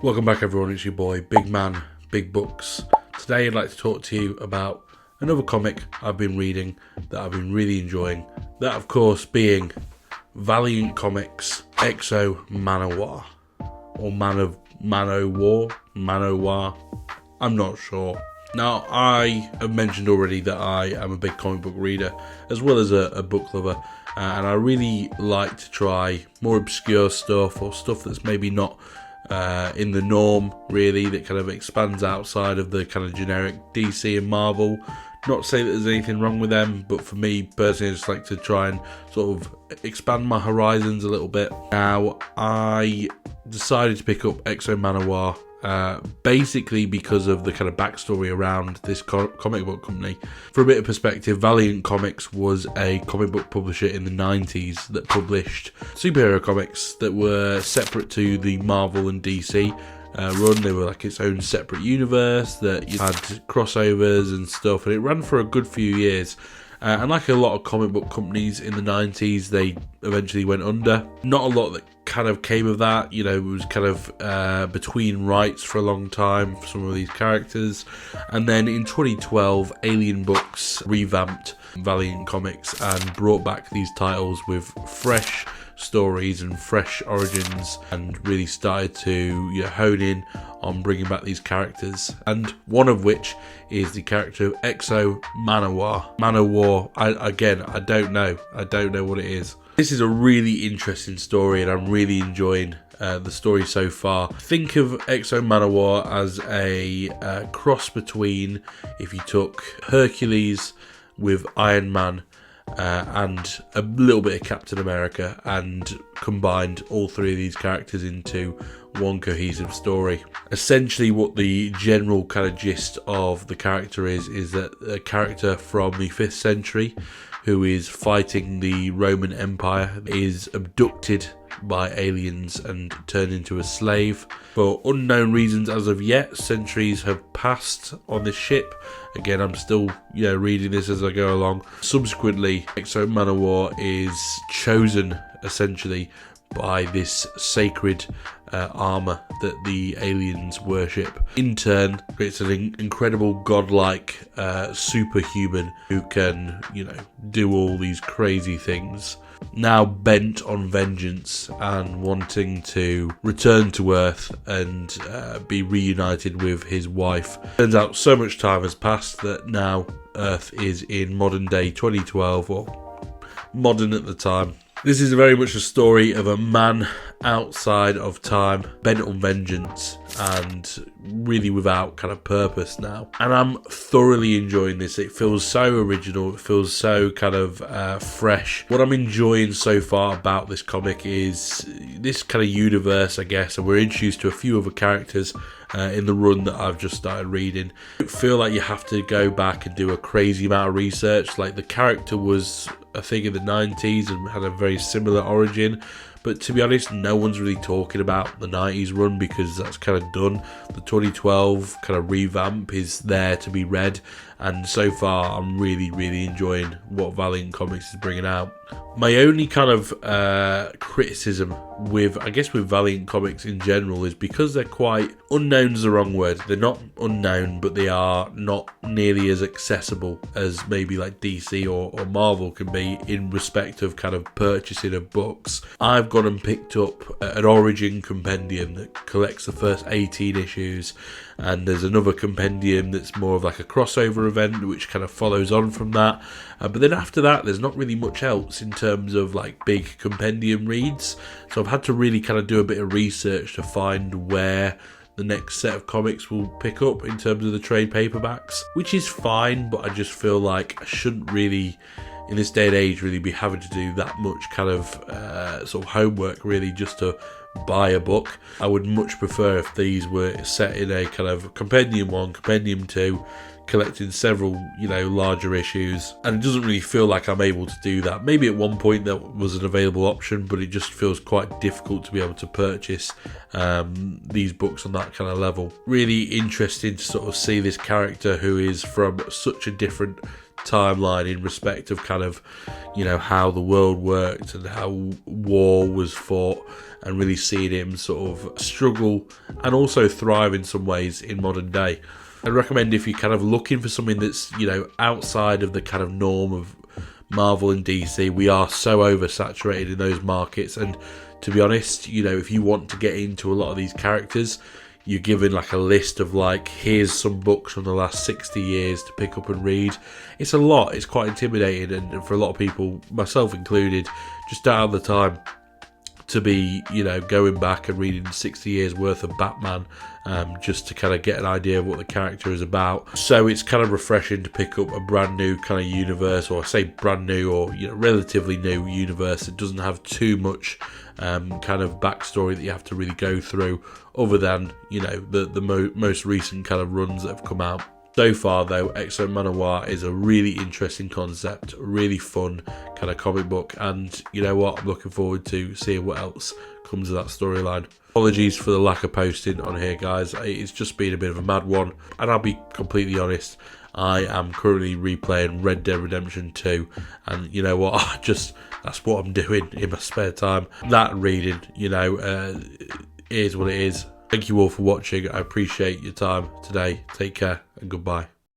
Welcome back everyone, it's your boy Big Man, Big Books. Today I'd like to talk to you about another comic I've been reading that I've been really enjoying. That of course being Valiant Comics Exo Manowar. Or Manowar, I'm not sure. Now, I have mentioned already that I am a big comic book reader as well as a book lover, and I really like to try more obscure stuff or stuff that's maybe not in the norm, really, that kind of expands outside of the kind of generic DC and Marvel. Not to say that there's anything wrong with them, but for me personally, I just like to try and sort of expand my horizons a little bit. Now, I decided to pick up Exo Manowar basically because of the kind of backstory around this comic book company. For a bit of perspective, Valiant Comics was a comic book publisher in the 90s that published superhero comics that were separate to the Marvel and DC run. They were like its own separate universe that you had crossovers and stuff, and it ran for a good few years. And like a lot of comic book companies in the 90s, they eventually went under. Not a lot that kind of came of that, you know, it was kind of between rights for a long time for some of these characters. And then in 2012, Alien Books revamped Valiant Comics and brought back these titles with fresh stories and fresh origins, and really started to hone in on bringing back these characters, and one of which is the character of Exo Manowar. I don't know what it is. This is a really interesting story, and I'm really enjoying the story so far. Think of Exo Manowar as a cross between, if you took Hercules with Iron Man and a little bit of Captain America, and combined all three of these characters into one cohesive story. Essentially what the general kind of gist of the character is that a character from the 5th century who is fighting the Roman Empire is abducted by aliens and turned into a slave. For unknown reasons as of yet, centuries have passed on this ship. Again, I'm still reading this as I go along. Subsequently, Exo Manowar is chosen essentially by this sacred armour that the aliens worship. In turn, it's an incredible godlike superhuman who can, do all these crazy things. Now bent on vengeance and wanting to return to Earth and be reunited with his wife. Turns out so much time has passed that now Earth is in modern day 2012, or modern at the time. This is very much a story of a man outside of time, bent on vengeance, and really without kind of purpose now. And I'm thoroughly enjoying this. It feels so original. It feels so kind of fresh. What I'm enjoying so far about this comic is this kind of universe, I guess, and we're introduced to a few other characters in the run that I've just started reading. I feel like you have to go back and do a crazy amount of research. Like, the character was a thing in the 90s and had a very similar origin, but to be honest, no one's really talking about the 90s run because that's kind of done. The 2012 kind of revamp is there to be read, and so far I'm really enjoying what Valiant Comics is bringing out. My only kind of criticism with Valiant Comics in general is because they're quite, unknown's the wrong word, they're not unknown, but they are not nearly as accessible as maybe like DC or Marvel can be in respect of kind of purchasing of books. I've gone and picked up an Origin compendium that collects the first 18 issues, and there's another compendium that's more of like a crossover event which kind of follows on from that, but then after that there's not really much else in terms of like big compendium reads. So I've had to really kind of do a bit of research to find where the next set of comics will pick up in terms of the trade paperbacks, which is fine, but I just feel like I shouldn't really, in this day and age, really be having to do that much kind of sort of homework really just to buy a book. I would much prefer if these were set in a kind of compendium 1, compendium 2, collecting several, larger issues, and it doesn't really feel like I'm able to do that. Maybe at one point that was an available option, but it just feels quite difficult to be able to purchase these books on that kind of level. Really interesting to sort of see this character who is from such a different timeline in respect of kind of, you know, how the world worked and how war was fought, and really seeing him sort of struggle and also thrive in some ways in modern day. I'd recommend, if you're kind of looking for something that's, you know, outside of the kind of norm of Marvel and DC. We are so oversaturated in those markets, and to be honest, you know, if you want to get into a lot of these characters, you're given like a list of like, here's some books from the last 60 years to pick up and read. It's a lot, it's quite intimidating, and for a lot of people, myself included, just don't have the time to be, you know, going back and reading 60 years worth of Batman, just to kind of get an idea of what the character is about. So it's kind of refreshing to pick up a brand new kind of universe, or I say brand new, or, you know, relatively new universe that doesn't have too much kind of backstory that you have to really go through, other than, you know, the most recent kind of runs that have come out. So far, though, X-Men Manowar is a really interesting concept, really fun kind of comic book, and you know what, I'm looking forward to seeing what else comes of that storyline. Apologies for the lack of posting on here, guys. It's just been a bit of a mad one, and I'll be completely honest, I am currently replaying Red Dead Redemption 2, and you know what, that's what I'm doing in my spare time. That reading, you know, is what it is. Thank you all for watching. I appreciate your time today. Take care and goodbye.